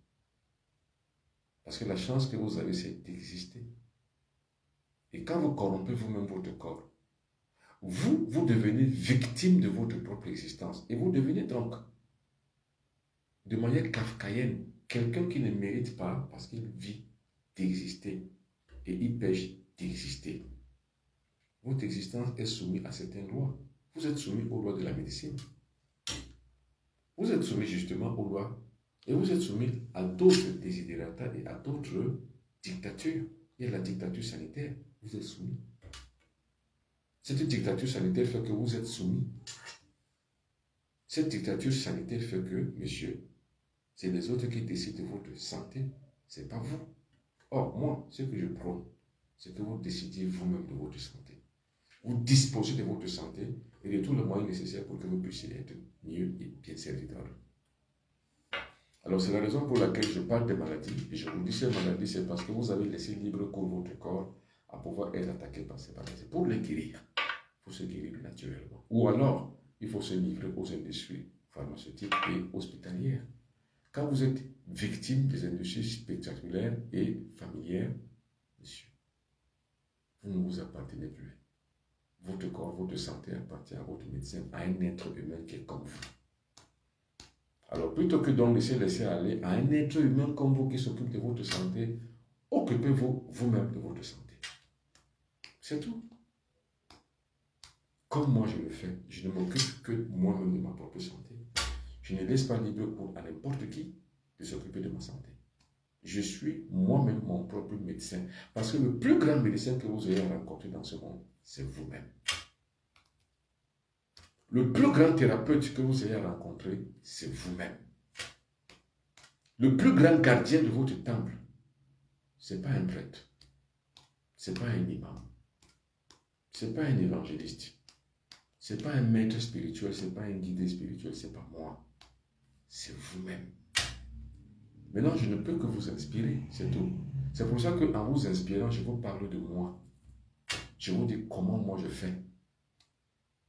Parce que la chance que vous avez, c'est d'exister. Et quand vous corrompez vous-même votre corps, vous devenez victime de votre propre existence. Et vous devenez donc, de manière kafkaïenne, quelqu'un qui ne mérite pas parce qu'il vit d'exister. Et il pêche d'exister. Votre existence est soumise à certaines lois. Vous êtes soumis aux lois de la médecine. Vous êtes soumis justement aux lois. Et vous êtes soumis à d'autres désidérata et à d'autres dictatures. Il y a la dictature sanitaire. Vous êtes soumis. Cette dictature sanitaire fait que vous êtes soumis. Cette dictature sanitaire fait que, monsieur, c'est les autres qui décident de votre santé. Ce n'est pas vous. Or, moi, ce que je prône, c'est que vous décidiez vous-même de votre santé. Vous disposez de votre santé et de tous les moyens nécessaires pour que vous puissiez être mieux et bien servi dans le. Alors, c'est la raison pour laquelle je parle des maladies. Et je vous dis ces maladies, c'est parce que vous avez laissé libre cours votre corps à pouvoir être attaqué par ces maladies. Pour les guérir, il faut se guérir naturellement. Ou alors, il faut se livrer aux industries pharmaceutiques et hospitalières. Quand vous êtes victime des industries spectaculaires et familières, monsieur, vous ne vous appartenez plus. Votre corps, votre santé appartient à votre médecin, à un être humain qui est comme vous. Alors, plutôt que donc laisser aller à un être humain comme vous qui s'occupe de votre santé, occupez-vous vous-même de votre santé. C'est tout. Comme moi je le fais, je ne m'occupe que moi-même de ma propre santé. Je ne laisse pas libre cours à n'importe qui de s'occuper de ma santé. Je suis moi-même mon propre médecin. Parce que le plus grand médecin que vous ayez rencontré dans ce monde, c'est vous-même. Le plus grand thérapeute que vous ayez rencontré, c'est vous-même. Le plus grand gardien de votre temple, ce n'est pas un prêtre, ce n'est pas un imam, ce n'est pas un évangéliste, ce n'est pas un maître spirituel, ce n'est pas un guide spirituel, ce n'est pas moi, c'est vous-même. Maintenant, je ne peux que vous inspirer, c'est tout. C'est pour ça qu'en vous inspirant, je vous parle de moi. Je vous dis comment moi je fais.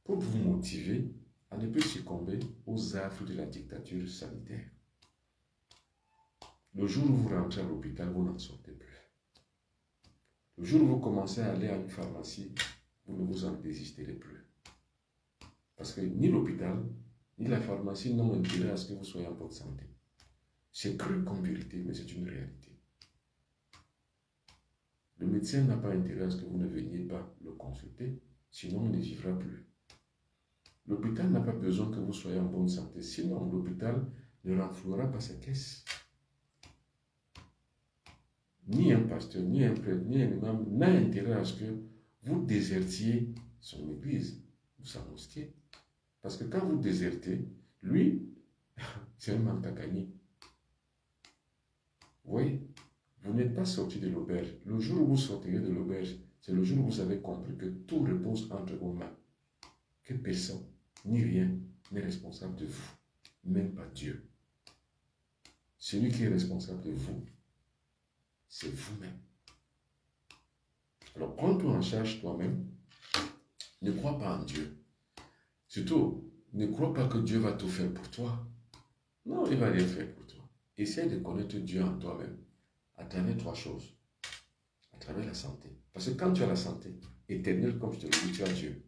Pour vous motiver à ne plus succomber aux affres de la dictature sanitaire. Le jour où vous rentrez à l'hôpital, vous n'en sortez plus. Le jour où vous commencez à aller à une pharmacie, vous ne vous en désisterez plus. Parce que ni l'hôpital, ni la pharmacie n'ont intérêt à ce que vous soyez en bonne santé. C'est cru comme vérité, mais c'est une réalité. Le médecin n'a pas intérêt à ce que vous ne veniez pas le consulter, sinon il ne vivra plus. L'hôpital n'a pas besoin que vous soyez en bonne santé, sinon l'hôpital ne renflouera pas ses caisses. Ni un pasteur, ni un prêtre, ni un imam n'a intérêt à ce que vous désertiez son église ou sa mosquée. Parce que quand vous désertez, lui, c'est un manque à gagner. Vous voyez, vous n'êtes pas sorti de l'auberge. Le jour où vous sortirez de l'auberge, c'est le jour où vous avez compris que tout repose entre vos mains. Que personne, ni rien, n'est responsable de vous. Même pas Dieu. Celui qui est responsable de vous, c'est vous-même. Alors, prends-toi en charge toi-même. Ne crois pas en Dieu. Surtout, ne crois pas que Dieu va tout faire pour toi. Non, il ne va rien faire pour toi. Essaie de connaître Dieu en toi-même à travers trois choses. À travers la santé. Parce que quand tu as la santé éternelle, comme je te le dis, tu as Dieu.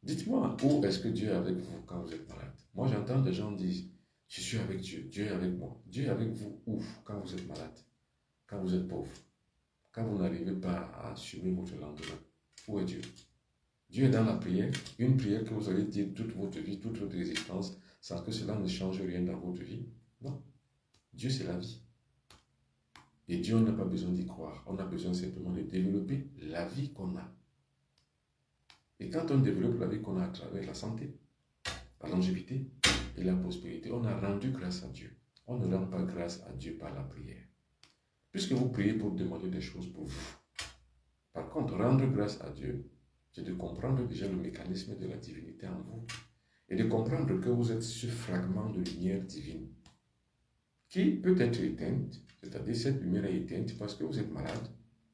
Dites-moi, où est-ce que Dieu est avec vous quand vous êtes malade? Moi, j'entends des gens dire, je suis avec Dieu, Dieu est avec moi. Dieu est avec vous où? Quand vous êtes malade, quand vous êtes pauvre, quand vous n'arrivez pas à assumer votre lendemain. Où est Dieu? Dieu est dans la prière, une prière que vous allez dire toute votre vie, toute votre existence, sans que cela ne change rien dans votre vie. Non. Dieu, c'est la vie. Et Dieu, on n'a pas besoin d'y croire. On a besoin simplement de développer la vie qu'on a. Et quand on développe la vie qu'on a à travers la santé, la longévité et la prospérité, on a rendu grâce à Dieu. On ne rend pas grâce à Dieu par la prière. Puisque vous priez pour demander des choses pour vous. Par contre, rendre grâce à Dieu, c'est de comprendre déjà le mécanisme de la divinité en vous. Et de comprendre que vous êtes ce fragment de lumière divine qui peut être éteinte, c'est-à-dire cette lumière est éteinte parce que vous êtes malade,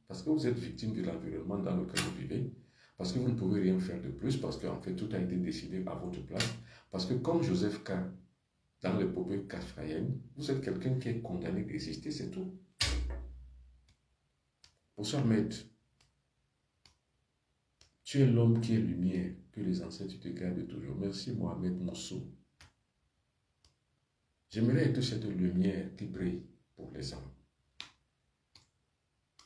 parce que vous êtes victime de l'environnement dans lequel vous vivez, parce que vous ne pouvez rien faire de plus, parce qu'en fait tout a été décidé à votre place, parce que comme Joseph K. dans l'épopée kafkaïenne, vous êtes quelqu'un qui est condamné d'exister, c'est tout. Bonsoir maître. Tu es l'homme qui est lumière, que les ancêtres te gardent toujours. Merci Mohamed Moussou. J'aimerais être cette lumière qui brille pour les hommes.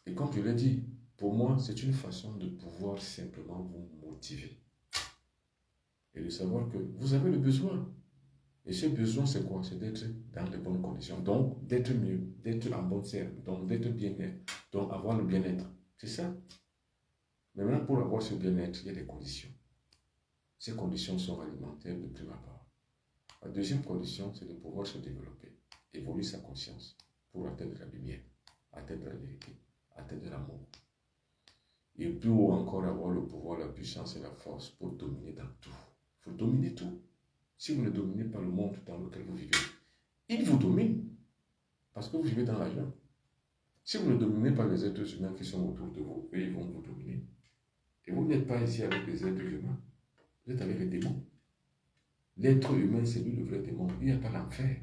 Et comme je l'ai dit, pour moi, c'est une façon de pouvoir simplement vous motiver. Et de savoir que vous avez le besoin. Et ce besoin, c'est quoi? C'est d'être dans de bonnes conditions. Donc, d'être mieux, d'être en bonne serve, donc d'être bien-être, donc avoir le bien-être. C'est ça. Maintenant, pour avoir ce bien-être, il y a des conditions. Ces conditions sont alimentaires de prime abord. La deuxième condition, c'est de pouvoir se développer, évoluer sa conscience pour atteindre la lumière, atteindre la vérité, atteindre l'amour. Et plus haut encore, avoir le pouvoir, la puissance et la force pour dominer dans tout. Il faut dominer tout. Si vous ne dominez pas le monde dans lequel vous vivez, il vous domine parce que vous vivez dans la jungle. Si vous ne dominez pas les êtres humains qui sont autour de vous, eux, ils vont vous dominer. Et vous n'êtes pas ici avec des êtres humains, vous êtes avec les démons. L'être humain, c'est lui le vrai démon. Il n'y a pas l'enfer.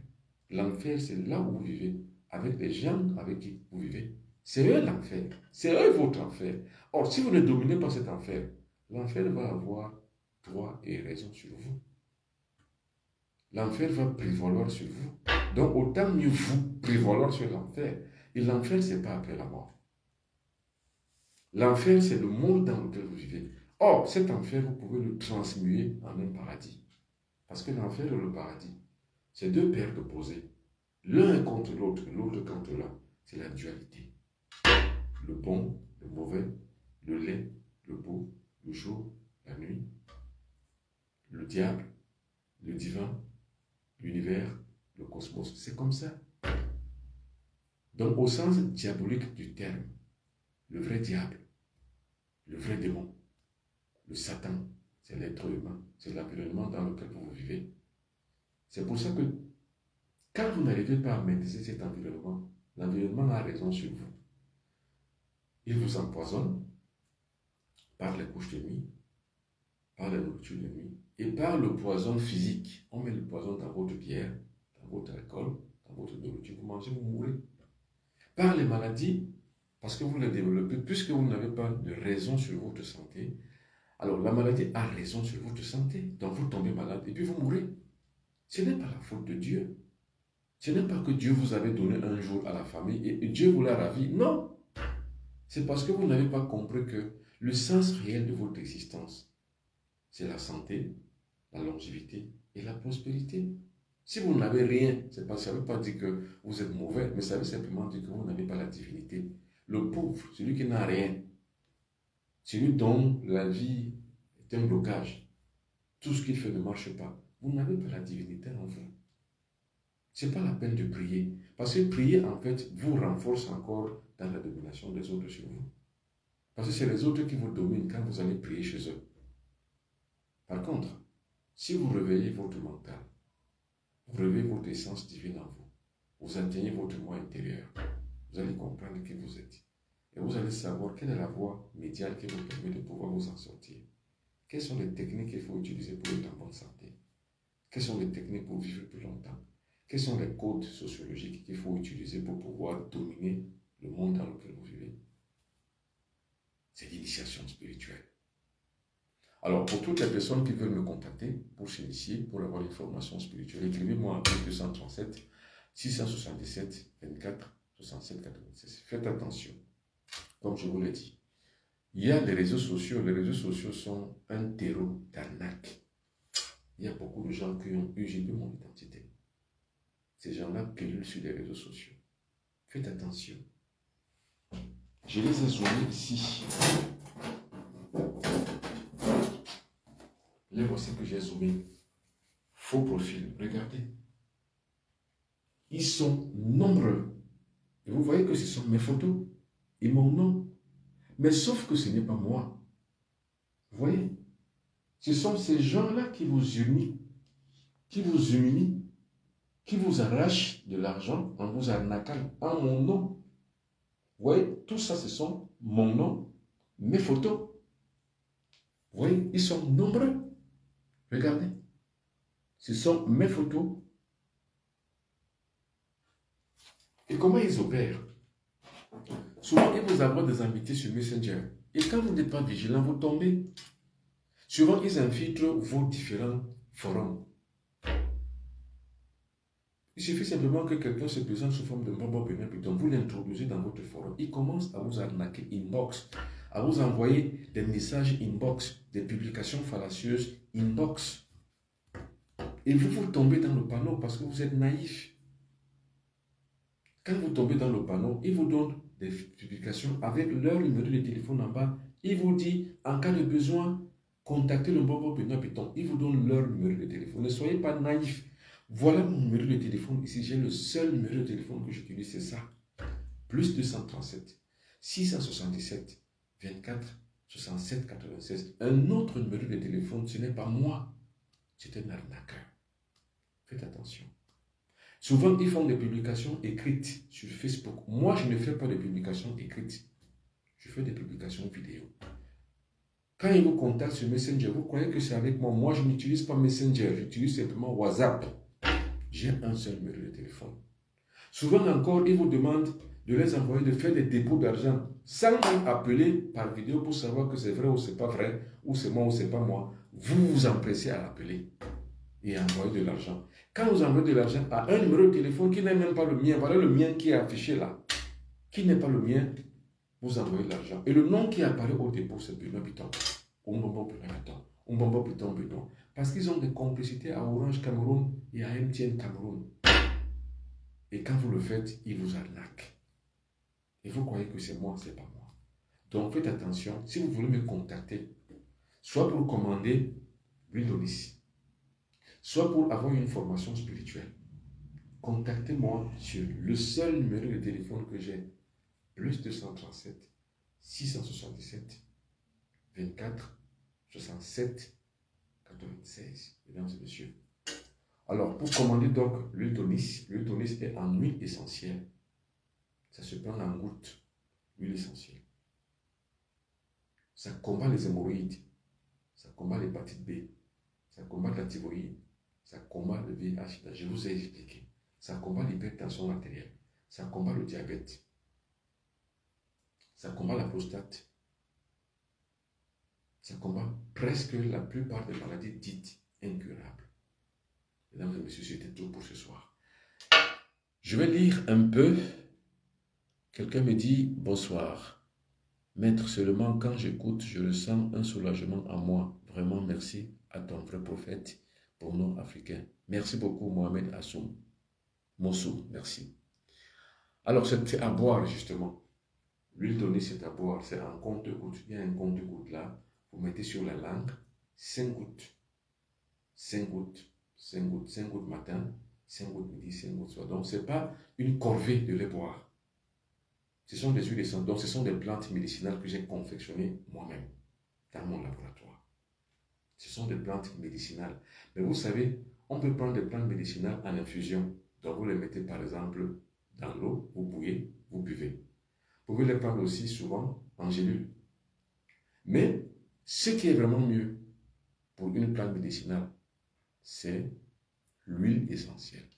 L'enfer, c'est là où vous vivez, avec les gens avec qui vous vivez. C'est eux l'enfer. C'est eux votre enfer. Or, si vous ne dominez pas cet enfer, l'enfer va avoir droit et raison sur vous. L'enfer va prévaloir sur vous. Donc, autant mieux vous prévaloir sur l'enfer. Et l'enfer, ce n'est pas après la mort. L'enfer, c'est le monde dans lequel vous vivez. Or, cet enfer, vous pouvez le transmuer en un paradis. Parce que l'enfer et le paradis, c'est deux paires d'opposés. L'un contre l'autre, l'autre contre l'un. C'est la dualité. Le bon, le mauvais, le laid, le beau, le jour, la nuit. le diable, le divin, l'univers, le cosmos. C'est comme ça. Donc, au sens diabolique du terme, le vrai diable, le vrai démon, le Satan, c'est l'être humain, c'est l'environnement dans lequel vous vivez. C'est pour ça que quand vous n'arrivez pas à maîtriser cet environnement, l'environnement a raison sur vous. Il vous empoisonne par les couches de nuit, par la nourriture de nuit et par le poison physique. On met le poison dans votre bière, dans votre alcool, dans votre nourriture. Vous mangez, vous mourrez. Par les maladies, parce que vous les développez, puisque vous n'avez pas de raison sur votre santé, alors la maladie a raison sur votre santé. Donc vous tombez malade et puis vous mourrez. Ce n'est pas la faute de Dieu. Ce n'est pas que Dieu vous avait donné un jour à la famille et Dieu vous l'a ravi. Non. C'est parce que vous n'avez pas compris que le sens réel de votre existence, c'est la santé, la longévité et la prospérité. Si vous n'avez rien, ça ne veut pas dire que vous êtes mauvais, mais ça veut simplement dire que vous n'avez pas la divinité. Le pauvre, celui qui n'a rien, celui dont la vie est un blocage, tout ce qu'il fait ne marche pas, vous n'avez pas la divinité en vous. Ce n'est pas la peine de prier. Parce que prier, en fait, vous renforce encore dans la domination des autres sur vous. Parce que c'est les autres qui vous dominent quand vous allez prier chez eux. Par contre, si vous réveillez votre mental, vous réveillez votre essence divine en vous, vous atteignez votre moi intérieur, vous allez comprendre qui vous êtes. Et vous allez savoir quelle est la voie médiane qui vous permet de pouvoir vous en sortir. Quelles sont les techniques qu'il faut utiliser pour être en bonne santé? Quelles sont les techniques pour vivre plus longtemps? Quels sont les codes sociologiques qu'il faut utiliser pour pouvoir dominer le monde dans lequel vous vivez? C'est l'initiation spirituelle. Alors, pour toutes les personnes qui veulent me contacter pour s'initier, pour avoir une formation spirituelle, écrivez-moi à 237 677 24 67 96. Faites attention, comme je vous l'ai dit. Il y a les réseaux sociaux. Les réseaux sociaux sont un terreau d'arnaque. Il y a beaucoup de gens qui ont usurpé mon identité. Ces gens-là pullulent sur les réseaux sociaux. Faites attention. Je les ai zoomés ici. Les voici que j'ai zoomé. Faux profil. Regardez. Ils sont nombreux. Et vous voyez que ce sont mes photos et mon nom. Mais sauf que ce n'est pas moi. Vous voyez? Ce sont ces gens-là qui vous humilient, qui vous arrachent de l'argent en vous arnaquant en mon nom. Vous voyez, tout ça, ce sont mon nom, mes photos. Vous voyez, ils sont nombreux. Regardez. Ce sont mes photos. Et comment ils opèrent? Souvent, ils vous envoient des invités sur Messenger. Et quand vous n'êtes pas vigilant, vous tombez. Souvent, ils infiltrent vos différents forums. Il suffit simplement que quelqu'un se présente sous forme de Bobo Benin Python, vous l'introduisez dans votre forum. Il commence à vous arnaquer inbox, à vous envoyer des messages inbox, des publications fallacieuses inbox. Et vous tombez dans le panneau parce que vous êtes naïf. Quand vous tombez dans le panneau, il vous donne des publications avec leur numéro de téléphone en bas. Il vous dit, en cas de besoin, contactez le Bobo Benin Python. Il vous donne leur numéro de téléphone. Ne soyez pas naïf. Voilà mon numéro de téléphone ici. J'ai le seul numéro de téléphone que j'utilise, c'est ça. Plus 237 677 24 67 96. Un autre numéro de téléphone, ce n'est pas moi. C'est un arnaqueur. Faites attention. Souvent, ils font des publications écrites sur Facebook. Moi, je ne fais pas de publications écrites. Je fais des publications vidéo. Quand ils vous contactent sur Messenger, vous croyez que c'est avec moi. Moi, je n'utilise pas Messenger. J'utilise simplement WhatsApp. J'ai un seul numéro de téléphone. Souvent encore, ils vous demandent de les envoyer, de faire des dépôts d'argent sans même appeler par vidéo pour savoir que c'est vrai ou c'est pas vrai, ou c'est moi ou c'est pas moi. Vous vous empressez à l'appeler et à envoyer de l'argent. Quand vous envoyez de l'argent à un numéro de téléphone qui n'est même pas le mien, voilà le mien qui est affiché là, qui n'est pas le mien, vous envoyez de l'argent. Et le nom qui apparaît au dépôt, c'est Benoît Python. Mbombo Benoît Python. Mbombo Python Benoît. Parce qu'ils ont des complicités à Orange Cameroun et à MTN Cameroun. Et quand vous le faites, ils vous arnaquent. Et vous croyez que c'est moi, c'est pas moi. Donc faites attention, si vous voulez me contacter, soit pour commander l'huile d'olive, soit pour avoir une formation spirituelle, contactez-moi sur le seul numéro de téléphone que j'ai, plus 237 677 24 67 96. Mesdames et messieurs. Alors, pour commander donc l'huile Tonis est en huile essentielle. Ça se prend en gouttes, l'huile essentielle. Ça combat les hémorroïdes, ça combat l'hépatite B, ça combat la thyroïde, ça combat le VIH. Je vous ai expliqué. Ça combat l'hypertension artérielle, ça combat le diabète, ça combat la prostate, ça combat presque la plupart des maladies dites incurables. Mesdames et messieurs, c'était tout pour ce soir. Je vais lire un peu. Quelqu'un me dit bonsoir. Maître, seulement quand j'écoute, je ressens un soulagement en moi. Vraiment, merci à ton vrai prophète pour nous Africains. Merci beaucoup, Mohamed Assoum. Mossou, merci. Alors, c'est à boire, justement. L'huile Tonis, c'est à boire. C'est un compte-gouttes. Il y a un compte-gouttes là. Vous mettez sur la langue 5 gouttes. 5 gouttes. 5 gouttes. 5 gouttes matin, 5 gouttes midi, 5 gouttes soir. Donc, ce n'est pas une corvée de les boire. Ce sont des huiles essentielles. Donc, ce sont des plantes médicinales que j'ai confectionnées moi-même dans mon laboratoire. Ce sont des plantes médicinales. Mais vous savez, on peut prendre des plantes médicinales en infusion. Donc, vous les mettez par exemple dans l'eau, vous bouillez, vous buvez. Vous pouvez les prendre aussi souvent en gélule. Mais ce qui est vraiment mieux pour une plante médicinale, c'est l'huile essentielle.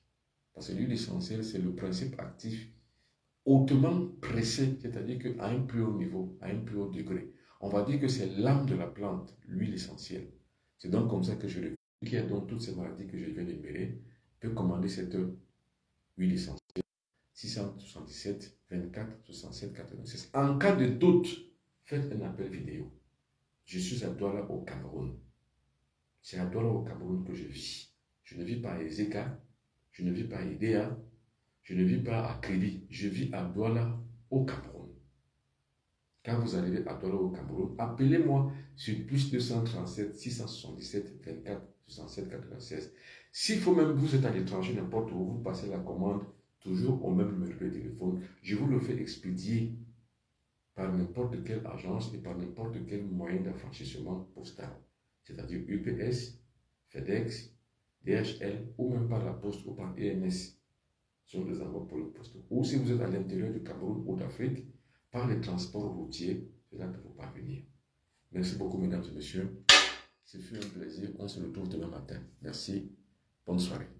Parce que l'huile essentielle, c'est le principe actif hautement pressé, c'est-à-dire qu'à un plus haut niveau, à un plus haut degré. On va dire que c'est l'âme de la plante, l'huile essentielle. C'est donc comme ça que je le dis. Qui a donc toutes ces maladies que je viens d'énumérer peut commander cette huile essentielle. 677 24 67 86. En cas de doute, faites un appel vidéo. Je suis à Douala au Cameroun. C'est à Douala au Cameroun que je vis. Je ne vis pas à Ezeka, je ne vis pas à Idéa, je ne vis pas à Kribi, je vis à Douala au Cameroun. Quand vous arrivez à Douala au Cameroun, appelez-moi sur plus 237 677 24 67 96. S'il faut même vous êtes à l'étranger, n'importe où, vous passez la commande toujours au même numéro de téléphone. Je vous le fais expédier par n'importe quelle agence et par n'importe quel moyen d'affranchissement postal. C'est-à-dire UPS, FedEx, DHL ou même par la poste ou par EMS. Ce sont des envois pour le poste. Ou si vous êtes à l'intérieur du Cameroun ou d'Afrique, par les transports routiers, cela peut vous parvenir. Merci beaucoup, mesdames et messieurs. Ce fut un plaisir. On se retrouve demain matin. Merci. Bonne soirée.